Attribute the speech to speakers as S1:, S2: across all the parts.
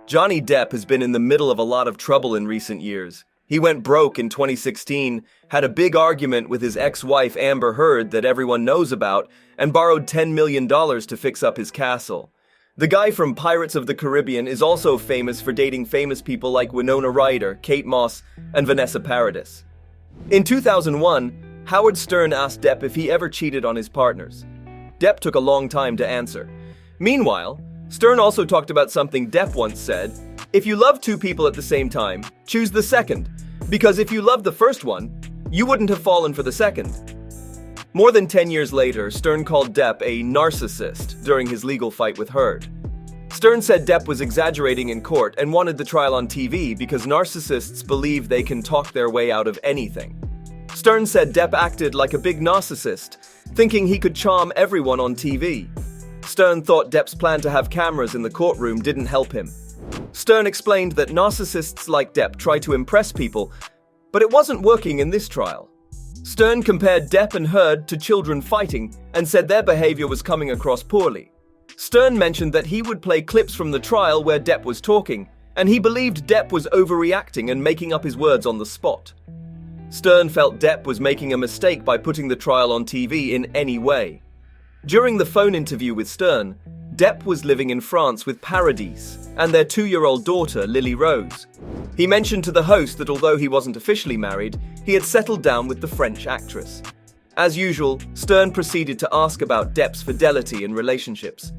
S1: Johnny Depp has been in the middle of a lot of trouble in recent years. He went broke in 2016, had a big argument with his ex-wife Amber Heard that everyone knows about, and borrowed $10 million to fix up his castle. The guy from Pirates of the Caribbean is also famous for dating famous people like Winona Ryder, Kate Moss, and Vanessa Paradis. In 2001, Howard Stern asked Depp if he ever cheated on his partners. Depp took a long time to answer. Meanwhile, Stern also talked about something Depp once said: "If you love two people at the same time, choose the second, because if you loved the first one, you wouldn't have fallen for the second." More than 10 years later, Stern called Depp a narcissist during his legal fight with Heard. Stern said Depp was exaggerating in court and wanted the trial on TV because narcissists believe they can talk their way out of anything. Stern said Depp acted like a big narcissist, thinking he could charm everyone on TV. Stern thought Depp's plan to have cameras in the courtroom didn't help him. Stern explained that narcissists like Depp try to impress people, but it wasn't working in this trial. Stern compared Depp and Heard to children fighting and said their behavior was coming across poorly. Stern mentioned that he would play clips from the trial where Depp was talking, and he believed Depp was overreacting and making up his words on the spot. Stern felt Depp was making a mistake by putting the trial on TV in any way. During the phone interview with Stern, Depp was living in France with Paradis and their 2-year-old daughter, Lily Rose. He mentioned to the host that although he wasn't officially married, he had settled down with the French actress. As usual, Stern proceeded to ask about Depp's fidelity in relationships.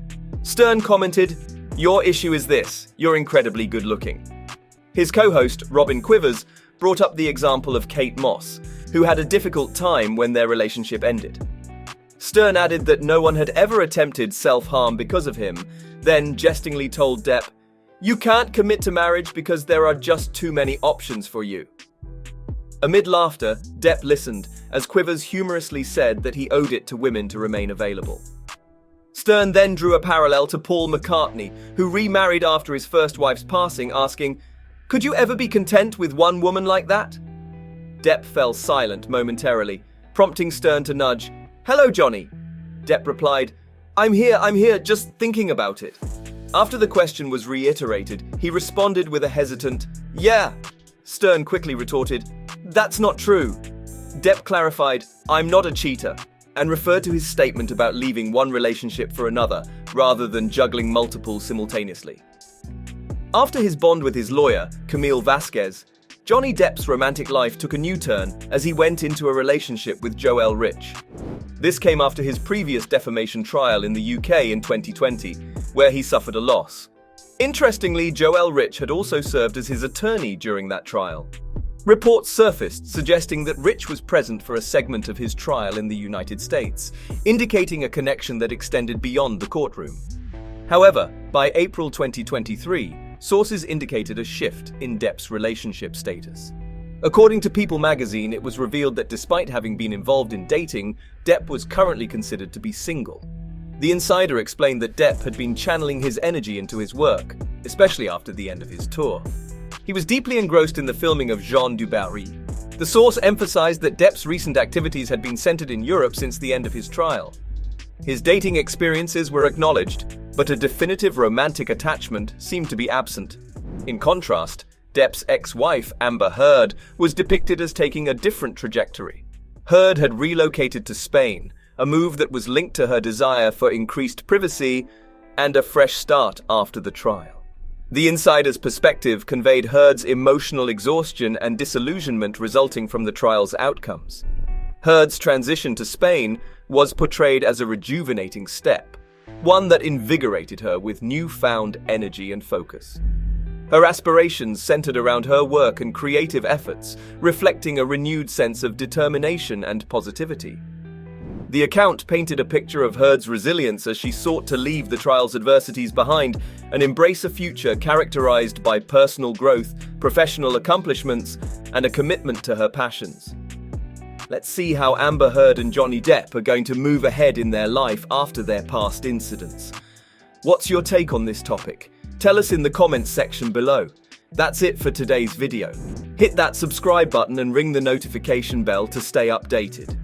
S1: Stern commented, "Your issue is this: you're incredibly good looking." His co-host, Robin Quivers, brought up the example of Kate Moss, who had a difficult time when their relationship ended. Stern added that no one had ever attempted self-harm because of him, then jestingly told Depp, "You can't commit to marriage because there are just too many options for you." Amid laughter, Depp listened as Quivers humorously said that he owed it to women to remain available. Stern then drew a parallel to Paul McCartney, who remarried after his first wife's passing, asking, "Could you ever be content with one woman like that?" Depp fell silent momentarily, prompting Stern to nudge, "Hello, Johnny." Depp replied, I'm here, just thinking about it." After the question was reiterated, he responded with a hesitant, "Yeah." Stern quickly retorted, "That's not true." Depp clarified, "I'm not a cheater," and referred to his statement about leaving one relationship for another, rather than juggling multiple simultaneously. After his bond with his lawyer, Camille Vasquez, Johnny Depp's romantic life took a new turn as he went into a relationship with Joelle Rich. This came after his previous defamation trial in the UK in 2020, where he suffered a loss. Interestingly, Joelle Rich had also served as his attorney during that trial. Reports surfaced suggesting that Rich was present for a segment of his trial in the United States, indicating a connection that extended beyond the courtroom. However, by April 2023, sources indicated a shift in Depp's relationship status. According to People magazine, it was revealed that despite having been involved in dating, Depp was currently considered to be single. The insider explained that Depp had been channeling his energy into his work, especially after the end of his tour. He was deeply engrossed in the filming of Jean du Barry. The source emphasized that Depp's recent activities had been centered in Europe since the end of his trial. His dating experiences were acknowledged, but a definitive romantic attachment seemed to be absent. In contrast, Depp's ex-wife, Amber Heard, was depicted as taking a different trajectory. Heard had relocated to Spain, a move that was linked to her desire for increased privacy and a fresh start after the trial. The insider's perspective conveyed Heard's emotional exhaustion and disillusionment resulting from the trial's outcomes. Heard's transition to Spain was portrayed as a rejuvenating step, one that invigorated her with newfound energy and focus. Her aspirations centered around her work and creative efforts, reflecting a renewed sense of determination and positivity. The account painted a picture of Heard's resilience as she sought to leave the trial's adversities behind and embrace a future characterized by personal growth, professional accomplishments, and a commitment to her passions. Let's see how Amber Heard and Johnny Depp are going to move ahead in their life after their past incidents. What's your take on this topic? Tell us in the comments section below. That's it for today's video. Hit that subscribe button and ring the notification bell to stay updated.